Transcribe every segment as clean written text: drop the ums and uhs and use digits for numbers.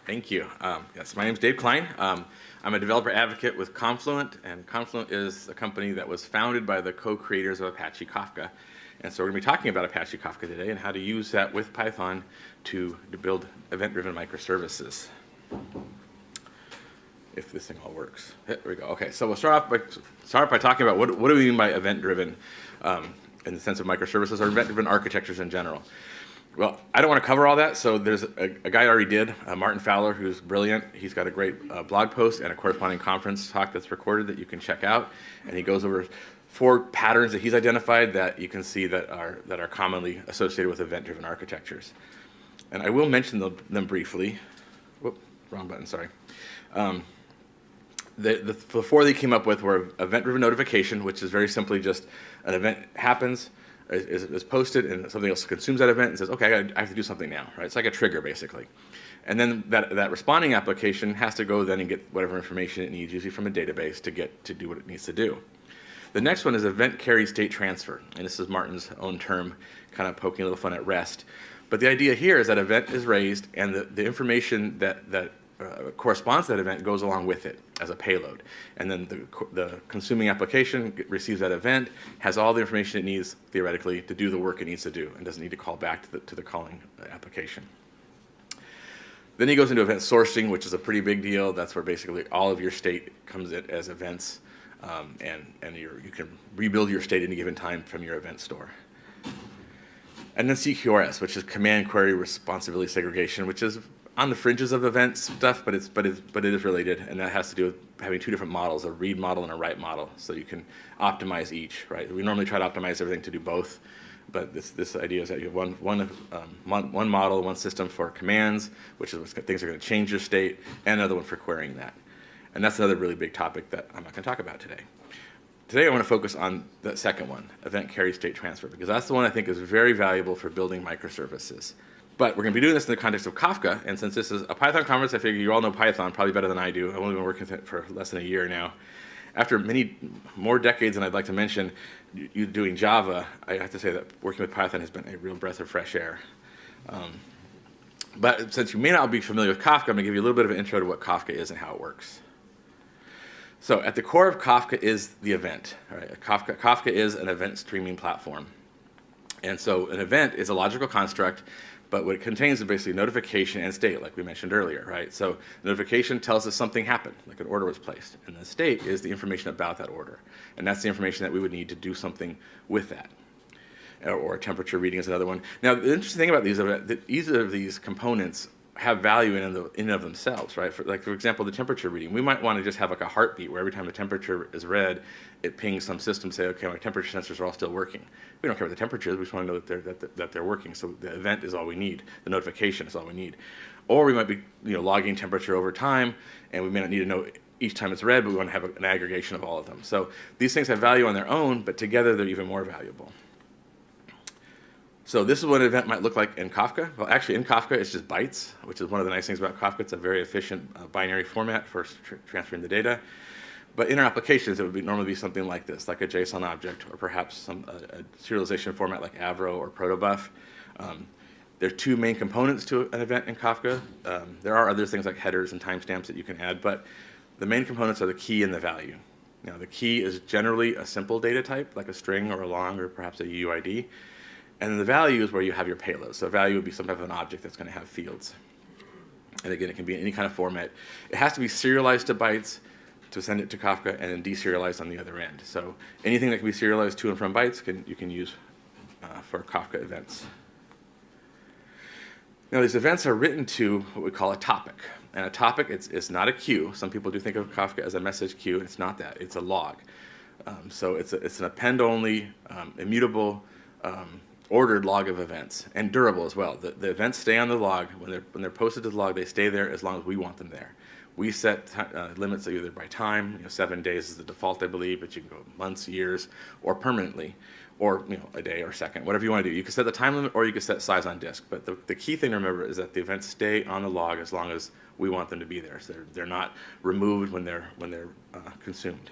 Thank you. Yes, my name is Dave Klein. I'm a developer advocate with Confluent, and Confluent is a company that was founded by the co-creators of Apache Kafka. And so we're going to be talking about Apache Kafka today and how to use that with Python to build event-driven microservices. If this thing all works. There we go. Okay, so we'll start off by talking about what do we mean by event-driven in the sense of microservices or event-driven architectures in general. Well, I don't want to cover all that, so there's a guy already did, Martin Fowler, who's brilliant. He's got a great blog post and a corresponding conference talk that's recorded that you can check out, and he goes over 4 patterns that he's identified that you can see that are commonly associated with event-driven architectures. And I will mention them briefly. Whoop, wrong button, sorry. The 4 they came up with were event-driven notification, which is very simply just an event happens, is posted, and something else consumes that event and says, okay, I have to do something now, right? It's like a trigger, basically. And then that responding application has to go then and get whatever information it needs, usually from a database, to do what it needs to do. The next one is event carry state transfer, and this is Martin's own term, kind of poking a little fun at REST. But the idea here is that event is raised, and the information that corresponds to that event goes along with it as a payload. And then the consuming application receives that event, has all the information it needs, theoretically, to do the work it needs to do, and doesn't need to call back to the calling application. Then he goes into event sourcing, which is a pretty big deal. That's where basically all of your state comes in as events, and you can rebuild your state at any given time from your event store. And then CQRS, which is command query responsibility segregation, which is on the fringes of event stuff, but it is related, and that has to do with having 2 different models, a read model and a write model, so you can optimize each, right? We normally try to optimize everything to do both, but this idea is that you have one model, one system for commands, which is things are going to change your state, and another one for querying that. And that's another really big topic that I'm not going to talk about today. Today I want to focus on the second one, event carry state transfer, because that's the one I think is very valuable for building microservices. But we're going to be doing this in the context of Kafka, and since this is a Python conference, I figure you all know Python probably better than I do. I've only been working with it for less than a year now. After many more decades than I'd like to mention, you doing Java, I have to say that working with Python has been a real breath of fresh air. But since you may not be familiar with Kafka, I'm going to give you a little bit of an intro to what Kafka is and how it works. So at the core of Kafka is the event. Right? Kafka is an event streaming platform. And so an event is a logical construct, but what it contains is basically notification and state, like we mentioned earlier, right? So notification tells us something happened, like an order was placed, and the state is the information about that order. And that's the information that we would need to do something with that. Or temperature reading is another one. Now, the interesting thing about these is that either of these components have value in and of themselves, right? For example, the temperature reading. We might want to just have like a heartbeat where every time the temperature is read, it pings some system, say, okay, my temperature sensors are all still working. We don't care what the temperature is, we just want to know that they're working. So the event is all we need. The notification is all we need. Or we might be logging temperature over time, and we may not need to know each time it's read, but we want to have an aggregation of all of them. So these things have value on their own, but together they're even more valuable. So this is what an event might look like in Kafka. Well, actually, in Kafka, it's just bytes, which is one of the nice things about Kafka. It's a very efficient binary format for transferring the data. But in our applications, it would normally be something like this, like a JSON object, or perhaps a serialization format like Avro or Protobuf. There are 2 main components to an event in Kafka. There are other things like headers and timestamps that you can add, but the main components are the key and the value. Now, the key is generally a simple data type, like a string or a long or perhaps a UUID. And then the value is where you have your payload. So value would be some type of an object that's going to have fields. And again, it can be in any kind of format. It has to be serialized to bytes to send it to Kafka, and then deserialized on the other end. So anything that can be serialized to and from bytes, you can use for Kafka events. Now, these events are written to what we call a topic. And a topic, it's not a queue. Some people do think of Kafka as a message queue. It's not that. It's a log. So it's an append-only, immutable, ordered log of events, and durable as well. The events stay on the log. When they're posted to the log, they stay there as long as we want them there. We set limits either by time, 7 days is the default, I believe, but you can go months, years, or permanently, or a day or second, whatever you want to do. You can set the time limit, or you can set size on disk. But the key thing to remember is that the events stay on the log as long as we want them to be there. So they're not removed when they're consumed.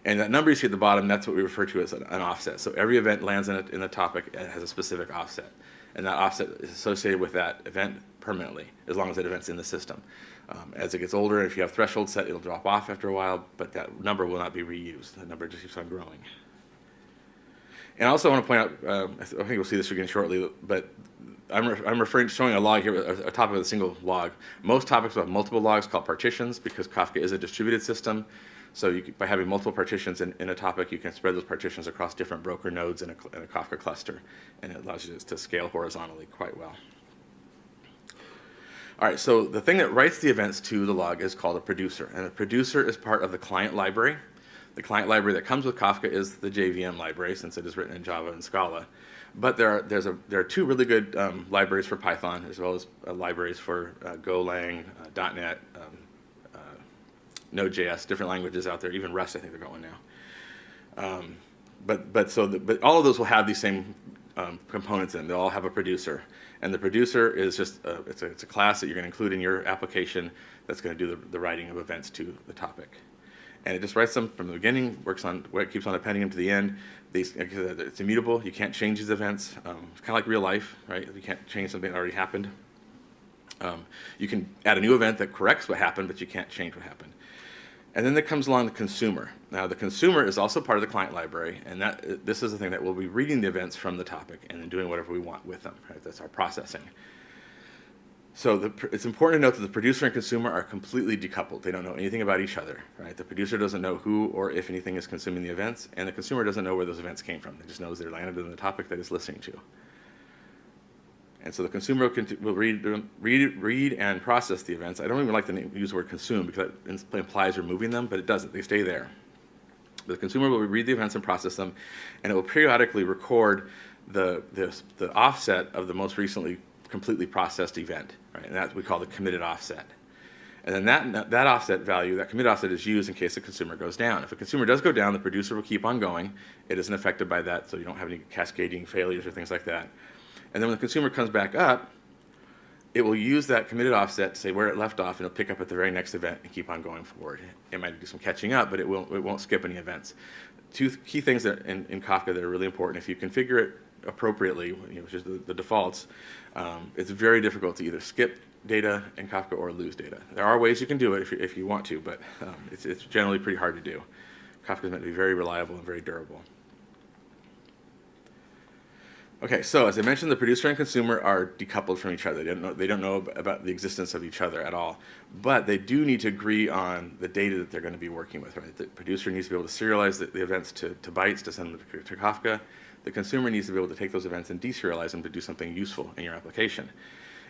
And that number you see at the bottom, that's what we refer to as an offset. So every event lands in the topic and has a specific offset. And that offset is associated with that event permanently, as long as that event's in the system. As it gets older, if you have thresholds set, it'll drop off after a while, but that number will not be reused. The number just keeps on growing. And I also want to point out, I think we'll see this again shortly, but I'm showing a log here, a topic with a single log. Most topics will have multiple logs called partitions because Kafka is a distributed system. So by having multiple partitions in a topic, you can spread those partitions across different broker nodes in a Kafka cluster, and it allows you to scale horizontally quite well. All right, so the thing that writes the events to the log is called a producer, and a producer is part of the client library. The client library that comes with Kafka is the JVM library, since it is written in Java and Scala. But there are two really good libraries for Python, as well as libraries for Golang, .NET, Node.js, different languages out there. Even Rust, I think they're going now. But all of those will have these same components in. They'll all have a producer, and the producer is just it's a class that you're going to include in your application that's going to do the writing of events to the topic. And it just writes them from the beginning, keeps on appending them to the end. It's immutable. You can't change these events. It's kind of like real life, right? You can't change something that already happened. You can add a new event that corrects what happened, but you can't change what happened. And then there comes along the consumer. Now, the consumer is also part of the client library, and this is the thing that will be reading the events from the topic and then doing whatever we want with them. Right? That's our processing. So it's important to note that the producer and consumer are completely decoupled. They don't know anything about each other. Right? The producer doesn't know who or if anything is consuming the events, and the consumer doesn't know where those events came from. They just knows they're landed in the topic that it's listening to. And so the consumer will read and process the events. I don't even like to use the word consume because that implies removing them, but it doesn't. They stay there. The consumer will read the events and process them, and it will periodically record the offset of the most recently completely processed event, right? And that we call the committed offset. And then that offset value, that commit offset, is used in case the consumer goes down. If a consumer does go down, the producer will keep on going. It isn't affected by that, so you don't have any cascading failures or things like that. And then when the consumer comes back up, it will use that committed offset to say where it left off, and it'll pick up at the very next event and keep on going forward. It might do some catching up, but it won't skip any events. Two key things that in Kafka that are really important. If you configure it appropriately, which is the defaults, it's very difficult to either skip data in Kafka or lose data. There are ways you can do it if you want to, but it's generally pretty hard to do. Kafka is meant to be very reliable and very durable. Okay, so as I mentioned, the producer and consumer are decoupled from each other. They don't know about the existence of each other at all. But they do need to agree on the data that they're going to be working with. Right? The producer needs to be able to serialize the events to bytes to send them to Kafka. The consumer needs to be able to take those events and deserialize them to do something useful in your application.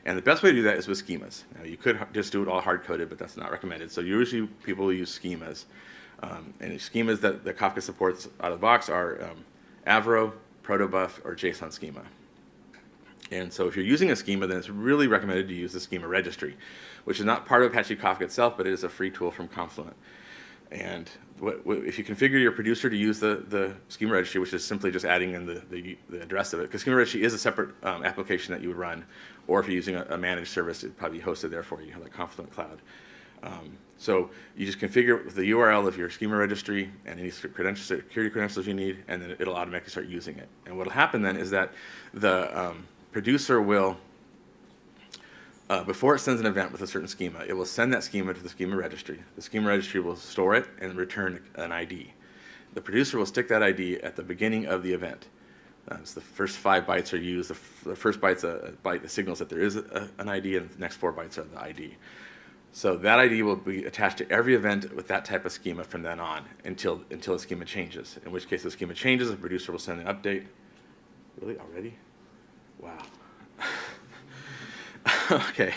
And the best way to do that is with schemas. Now, you could just do it all hard-coded, but that's not recommended. So usually people use schemas. And schemas that Kafka supports out of the box are Avro, Protobuf, or JSON schema. And so if you're using a schema, then it's really recommended to use the schema registry, which is not part of Apache Kafka itself, but it is a free tool from Confluent. And if you configure your producer to use the schema registry, which is simply just adding in the address of it, because schema registry is a separate application that you would run, or if you're using a managed service, it'd probably be hosted there for you, like Confluent Cloud. So you just configure the URL of your schema registry and any security credentials you need, and then it'll automatically start using it. And what will happen then is that the producer will, before it sends an event with a certain schema, it will send that schema to the schema registry. The schema registry will store it and return an ID. The producer will stick that ID at the beginning of the event. So the first 5 bytes are used. The first byte's a byte that signals that there is an ID, and the next 4 bytes are the ID. So that ID will be attached to every event with that type of schema from then on until the schema changes. In which case, if the schema changes, the producer will send an update. Really? Already? Wow. Okay,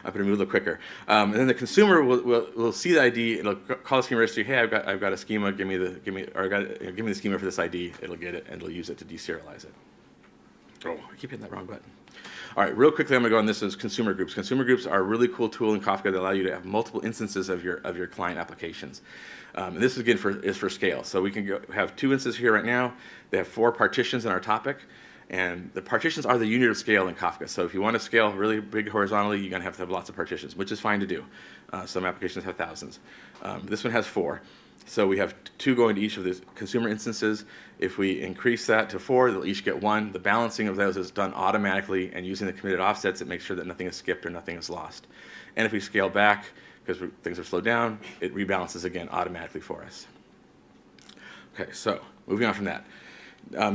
I'm going to move a little quicker. And then the consumer will see the ID. It'll call the schema registry. Hey, I've got a schema. Give me the schema for this ID. It'll get it and it'll use it to deserialize it. Oh, I keep hitting that wrong button. All right, real quickly, I'm going to go on this as consumer groups. Consumer groups are a really cool tool in Kafka that allow you to have multiple instances of your client applications. And this again is for scale. So we can have 2 instances here right now. They have 4 partitions in our topic. And the partitions are the unit of scale in Kafka. So if you want to scale really big horizontally, you're going to have lots of partitions, which is fine to do. Some applications have thousands. This one has 4. So we have 2 going to each of the consumer instances. If we increase that to 4, they'll each get 1. The balancing of those is done automatically, and using the committed offsets, it makes sure that nothing is skipped or nothing is lost. And if we scale back, because things are slowed down, it rebalances again automatically for us. Okay, so moving on from that.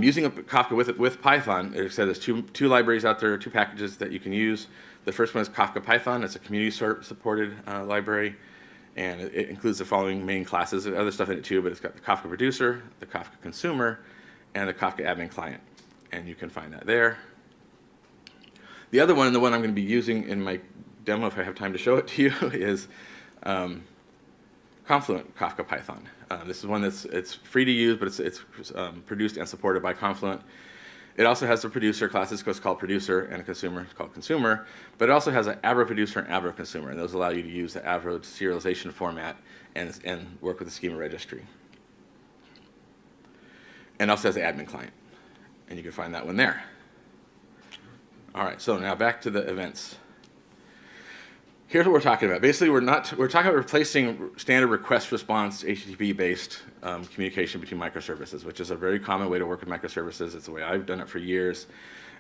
Using a Kafka with Python, it said there's two libraries out there, 2 packages that you can use. The first one is Kafka Python. It's a community-supported library, and it includes the following main classes. There's other stuff in it too, but it's got the Kafka Producer, the Kafka Consumer, and the Kafka Admin Client, and you can find that there. The other one, and the one I'm going to be using in my demo, if I have time to show it to you, is Confluent Kafka Python. This is one it's free to use, but it's produced and supported by Confluent. It also has the producer classes, it's called Producer, and a consumer, it's called Consumer. But it also has an Avro Producer and Avro Consumer, and those allow you to use the Avro serialization format and work with the schema registry. And also has the admin client, and you can find that one there. All right, so now back to the events. Here's what we're talking about. Basically, we're talking about replacing standard request response HTTP-based communication between microservices, which is a very common way to work with microservices. It's the way I've done it for years.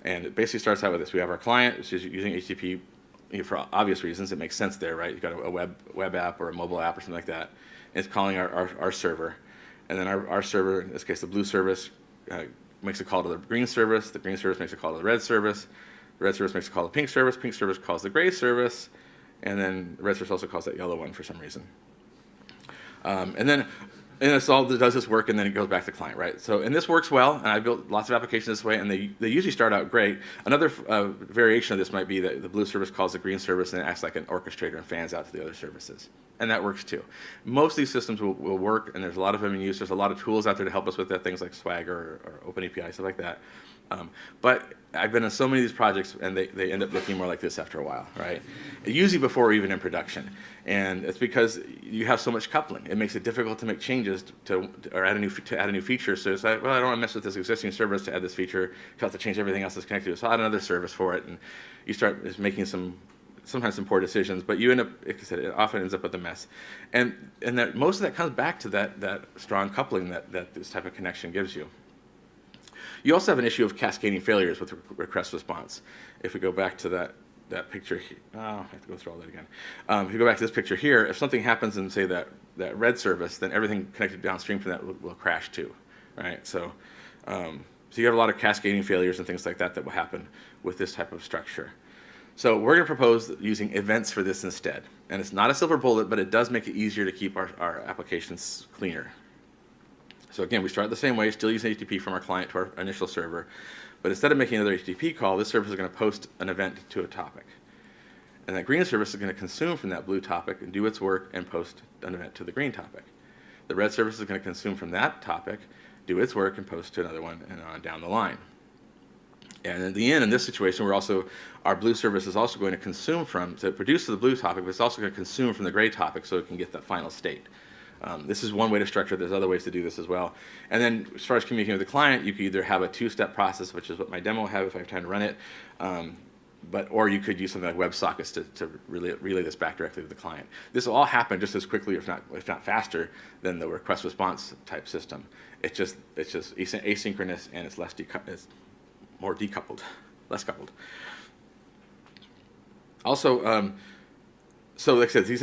And it basically starts out with this. We have our client, which is using HTTP for obvious reasons. It makes sense there, right? You've got a web app or a mobile app or something like that. And it's calling our server. And then our server, in this case the blue service, makes a call to the green service. The green service makes a call to the red service. The red service makes a call to the pink service. Pink service calls the gray service. And then the red service also calls that yellow one for some reason. And this all does this work, and then it goes back to the client, right? So, and this works well, and I built lots of applications this way, and they usually start out great. Another variation of this might be that the blue service calls the green service, and it acts like an orchestrator and fans out to the other services. And that works too. Most of these systems will work, and there's a lot of them in use. There's a lot of tools out there to help us with that, things like Swagger or OpenAPI, stuff like that. But I've been in so many of these projects, and they end up looking more like this after a while, right? Usually before we're even in production. And it's because you have so much coupling. It makes it difficult to make changes to add a new feature. So it's like, well, I don't want to mess with this existing service to add this feature. You have to change everything else that's connected to it. So I'll add another service for it. And you start making sometimes some poor decisions, but you end up, like I said, it often ends up with a mess. And that most of that comes back to that strong coupling that this type of connection gives you. You also have an issue of cascading failures with request response. If we go back to that picture here, I have to go through all that again. If you go back to this picture here, if something happens in, say, that red service, then everything connected downstream from that will crash too, right? So you have a lot of cascading failures and things like that will happen with this type of structure. So we're going to propose using events for this instead. And it's not a silver bullet, but it does make it easier to keep our applications cleaner. So again, we start the same way, still using HTTP from our client to our initial server. But instead of making another HTTP call, this service is going to post an event to a topic. And that green service is going to consume from that blue topic and do its work and post an event to the green topic. The red service is going to consume from that topic, do its work, and post to another one, and on down the line. And in the end, in this situation, our blue service is also going to consume to produce the blue topic, but it's also going to consume from the gray topic so it can get that final state. This is one way to structure it. There's other ways to do this as well. And then as far as communicating with the client, you could either have a 2-step process, which is what my demo will have if I have time to run it, or you could use something like WebSockets to relay this back directly to the client. This will all happen just as quickly, if not faster, than the request response type system. It's just asynchronous, and it's more decoupled, less coupled. Also, so like I said, these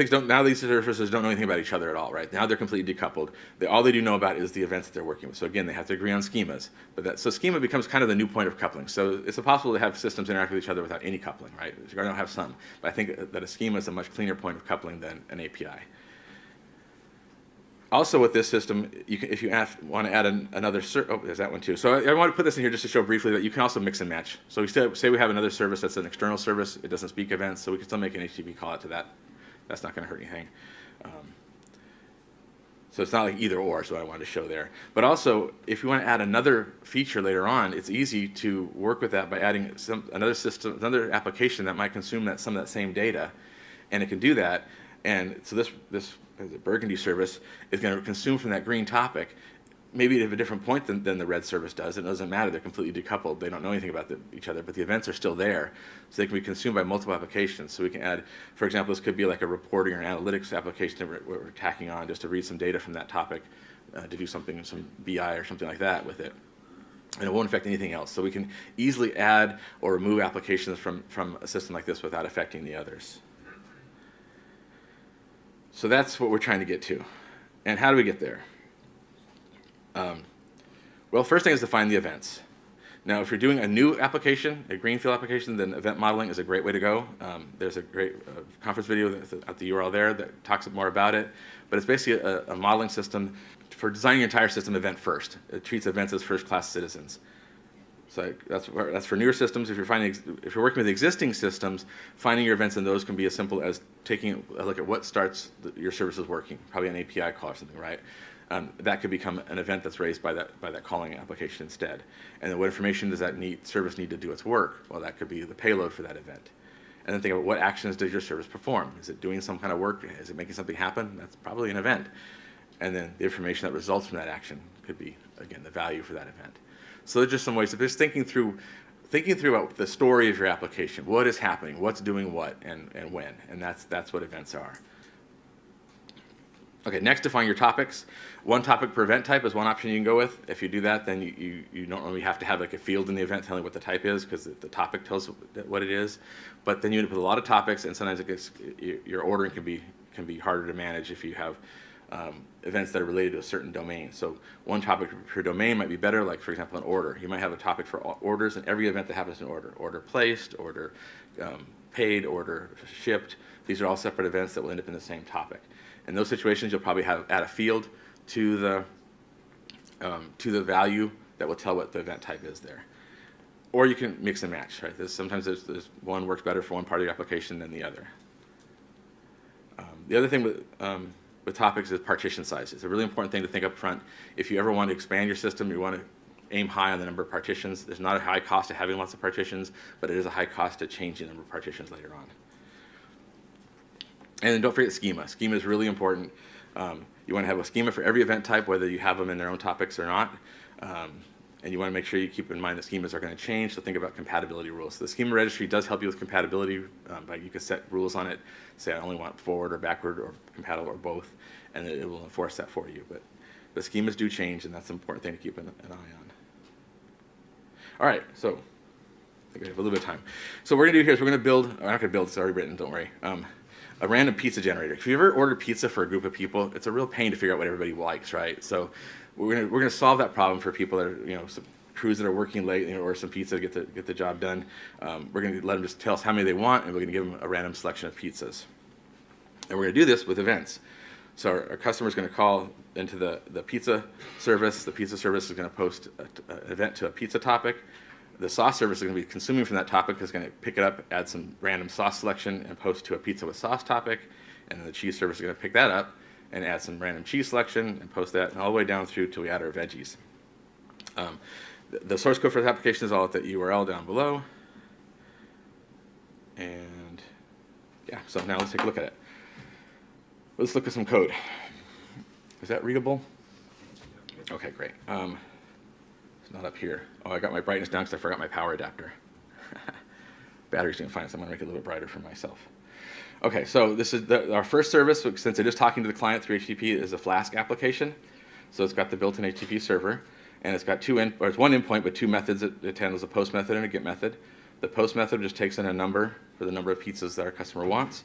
services don't know anything about each other at all, right? Now they're completely decoupled. All they do know about is the events that they're working with. So again, they have to agree on schemas. So schema becomes kind of the new point of coupling. So it's possible to have systems interact with each other without any coupling, right? You're going to have some. But I think that a schema is a much cleaner point of coupling than an API. Also with this system, if you want to add another service, there's that one too. So I want to put this in here just to show briefly that you can also mix and match. So we say we have another service that's an external service. It doesn't speak events, so we can still make an HTTP call out to that. That's not going to hurt anything. So it's not like either or is what I wanted to show there. But also, if you want to add another feature later on, it's easy to work with that by adding another application that might consume some of that same data, and it can do that. And so this Burgundy service is going to consume from that green topic, maybe at a different point than the red service does. It doesn't matter. They're completely decoupled. They don't know anything about each other, but the events are still there. So they can be consumed by multiple applications. So we can add, for example, this could be like a reporting or analytics application that we're tacking on just to read some data from that topic, to do something, some BI or something like that with it. And it won't affect anything else. So we can easily add or remove applications from a system like this without affecting the others. So that's what we're trying to get to. And how do we get there? Well, first thing is to find the events. Now, if you're doing a new application, a greenfield application, then event modeling is a great way to go. There's a great conference video at the URL there that talks more about it. But it's basically a modeling system for designing your entire system event first. It treats events as first-class citizens. So that's for newer systems. If you're working with existing systems, finding your events in those can be as simple as taking a look at what starts your services working, probably an API call or something, right? That could become an event that's raised by that calling application instead. And then what information does that service need to do its work? Well, that could be the payload for that event. And then think about what actions does your service perform? Is it doing some kind of work? Is it making something happen? That's probably an event. And then the information that results from that action could be, again, the value for that event. So there's just some ways of just thinking through about the story of your application. What is happening? What's doing what? And when? And that's what events are. Okay, next, define your topics. One topic per event type is one option you can go with. If you do that, then you don't really have to have like a field in the event telling what the type is, because the topic tells what it is. But then you end up with a lot of topics, and sometimes your ordering can be harder to manage if you have events that are related to a certain domain. So one topic per domain might be better, like for example an order. You might have a topic for orders and every event that happens in order. Order placed, order paid, order shipped. These are all separate events that will end up in the same topic. In those situations, you'll probably add a field to the value that will tell what the event type is there. Or you can mix and match, right? Sometimes there's one works better for one part of your application than the other. The other thing with topics is partition size. It's a really important thing to think up front. If you ever want to expand your system, you want to aim high on the number of partitions. There's not a high cost to having lots of partitions, but it is a high cost to changing the number of partitions later on. And then don't forget schema. Schema is really important. You want to have a schema for every event type, whether you have them in their own topics or not. And you want to make sure you keep in mind that schemas are going to change, so think about compatibility rules. So the schema registry does help you with compatibility. You can set rules on it, say I only want forward or backward or compatible or both, and it will enforce that for you. But the schemas do change, and that's an important thing to keep an eye on. All right, so I think we have a little bit of time. So what we're going to do here is we're going to build, I'm not going to build, it's already written, don't worry, a random pizza generator. If you ever order pizza for a group of people, it's a real pain to figure out what everybody likes, right? So we're gonna solve that problem for people that are, some crews that are working late, order some pizza to get the job done. We're gonna let them just tell us how many they want, and we're gonna give them a random selection of pizzas. And we're gonna do this with events. So our customer is gonna call into the pizza service. The pizza service is gonna post an event to a pizza topic. The sauce service is going to be consuming from that topic, is going to pick it up, add some random sauce selection, and post to a pizza with sauce topic. And then the cheese service is going to pick that up and add some random cheese selection and post that, and all the way down through till we add our veggies. The source code for this application is all at the URL down below. And yeah, so now let's take a look at it. Let's look at some code. Is that readable? Okay, great. It's not up here. Oh, I got my brightness down because I forgot my power adapter. Battery's doing fine, so I'm going to make it a little bit brighter for myself. Okay, so this is our first service, since it is talking to the client through HTTP, is a Flask application. So it's got the built-in HTTP server, and it's got it's one endpoint, but two methods. It handles a post method and a get method. The post method just takes in a number for the number of pizzas that our customer wants.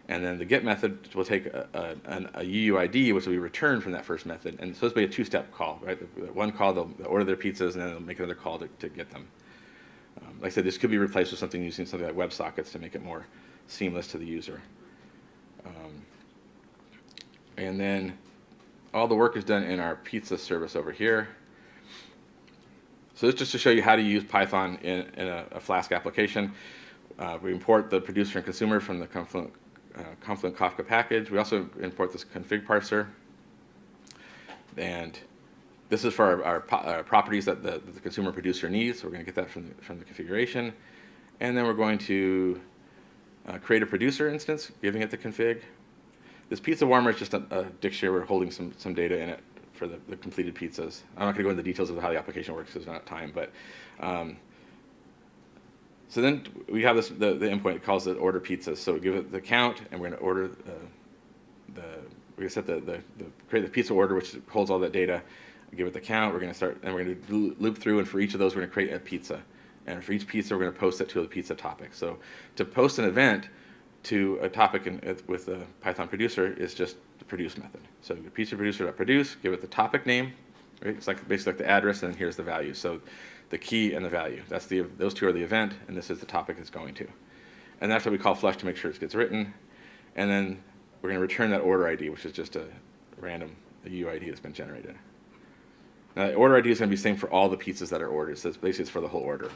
And then the get method will take a UUID, which will be returned from that first method. And so it's be a two-step call, right? The one call, they'll order their pizzas, and then they'll make another call to get them. Like I said, this could be replaced with something using something like WebSockets to make it more seamless to the user. And then all the work is done in our pizza service over here. So this is just to show you how to use Python in a Flask application. We import the producer and consumer from the Confluent Kafka package. We also import this config parser. And this is for our properties that the consumer producer needs. So we're going to get that from the configuration. And then we're going to create a producer instance, giving it the config. This pizza warmer is just a dictionary. We're holding some data in it for the completed pizzas. I'm not going to go into the details of how the application works because there's not time, but so then we have the endpoint that calls it order pizzas. So we give it the count, and we're going to order we're going to set create the pizza order, which holds all that data. Give it the count. We're going to start, and we're going to loop through, and for each of those, we're going to create a pizza. And for each pizza, we're going to post it to a pizza topic. So to post an event to a topic with a Python producer is just the produce method. So the pizza producer.produce, give it the topic name, right? It's like basically like the address, and then here's the value. So the key and the value. Those two are the event, and this is the topic it's going to. And that's what we call flush to make sure it gets written. And then we're going to return that order ID, which is just a random UID that's been generated. Now, the order ID is going to be the same for all the pizzas that are ordered. So it's for the whole order.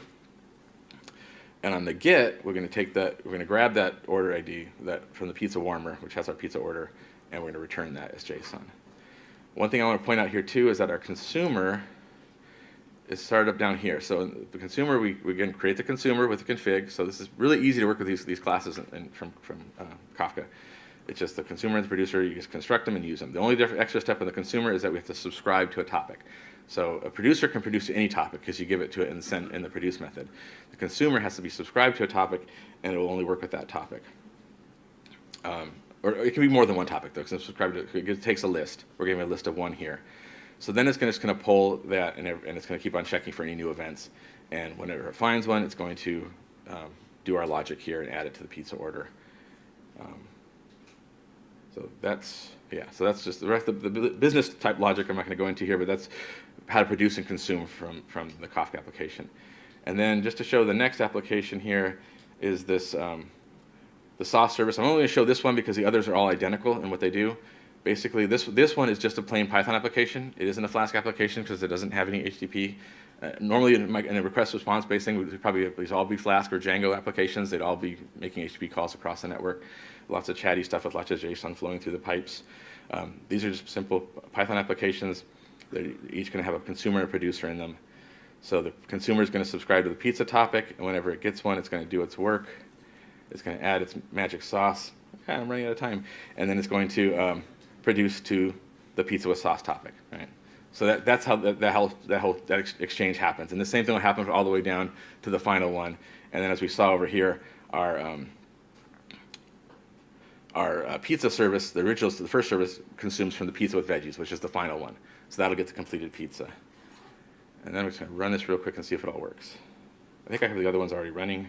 And on the get, we're going to grab that order ID from the pizza warmer, which has our pizza order, and we're going to return that as JSON. One thing I want to point out here too is that our consumer is started up down here. So in the consumer, we again create the consumer with the config. So this is really easy to work with these classes from Kafka. It's just the consumer and the producer. You just construct them and use them. The only extra step in the consumer is that we have to subscribe to a topic. So a producer can produce to any topic because you give it to it in the produce method. The consumer has to be subscribed to a topic, and it will only work with that topic. Or it can be more than one topic, though, because it takes a list. We're giving a list of one here. So then it's just going to pull that, and it's going to keep on checking for any new events. And whenever it finds one, it's going to do our logic here and add it to the pizza order. So that's just the rest of the business type logic I'm not going to go into here, but that's how to produce and consume from the Kafka application. And then just to show the next application here is this the sauce service. I'm only going to show this one because the others are all identical in what they do. Basically, this one is just a plain Python application. It isn't a Flask application because it doesn't have any HTTP. Normally, in a request response based thing, would probably these all be Flask or Django applications. They'd all be making HTTP calls across the network. Lots of chatty stuff with lots of JSON flowing through the pipes. These are just simple Python applications. They're each going to have a consumer and a producer in them. So the consumer is going to subscribe to the pizza topic, and whenever it gets one, it's going to do its work. It's going to add its magic sauce. Okay, I'm running out of time. And then it's going to produce to the pizza with sauce topic, right? So that's how that exchange happens. And the same thing will happen all the way down to the final one. And then as we saw over here, our pizza service, the first service, consumes from the pizza with veggies, which is the final one. So that'll get the completed pizza. And then we're just going to run this real quick and see if it all works. I think I have the other ones already running.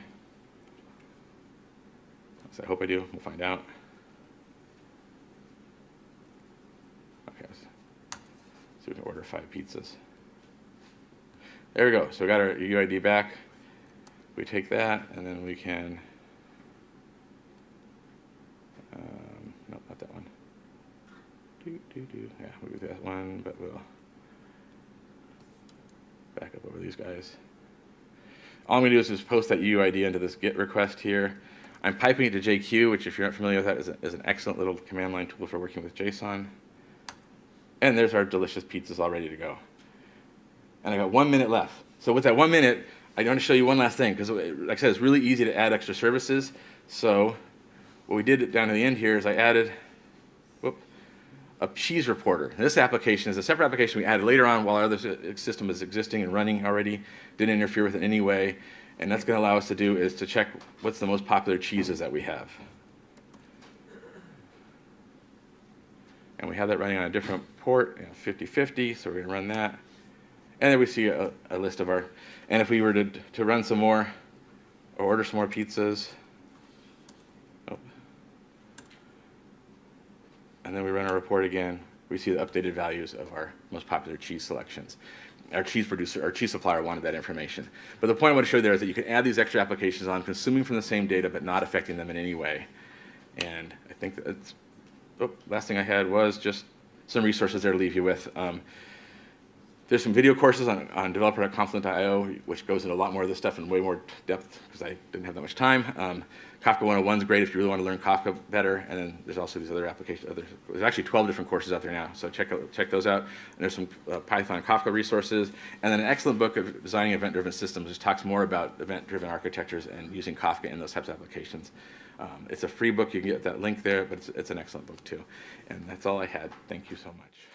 So I hope I do. We'll find out. Okay, so we can order 5 pizzas. There we go. So we got our UID back. We take that, and then we can. Nope, not that one. Yeah, we'll do that one, but we'll back up over these guys. All I'm going to do is just post that UID into this GET request here. I'm piping it to JQ, which, if you're not familiar with that, is an excellent little command line tool for working with JSON. And there's our delicious pizzas all ready to go. And I got 1 minute left. So with that 1 minute, I want to show you one last thing, because like I said, it's really easy to add extra services. So what we did down to the end here is I added a cheese reporter. And this application is a separate application we added later on while our other system is existing and running already. Didn't interfere with it in any way. And that's going to allow us to do is to check what's the most popular cheeses that we have. And we have that running on a different port, 50/50, so we're going to run that. And then we see a list of our, and if we were to run some more or order some more pizzas, and then we run our report again, we see the updated values of our most popular cheese selections. Our cheese producer, our cheese supplier wanted that information. But the point I want to show you there is that you can add these extra applications on, consuming from the same data, but not affecting them in any way. And I think that's, last thing I had was just some resources there to leave you with. There's some video courses on developer.confluent.io, which goes into a lot more of this stuff in way more depth because I didn't have that much time. Kafka 101 is great if you really want to learn Kafka better. And then there's also these other applications. There's actually 12 different courses out there now, so check those out. And there's some Python Kafka resources. And then an excellent book of designing event-driven systems, which talks more about event-driven architectures and using Kafka in those types of applications. It's a free book. You can get that link there, but it's an excellent book too. And that's all I had. Thank you so much.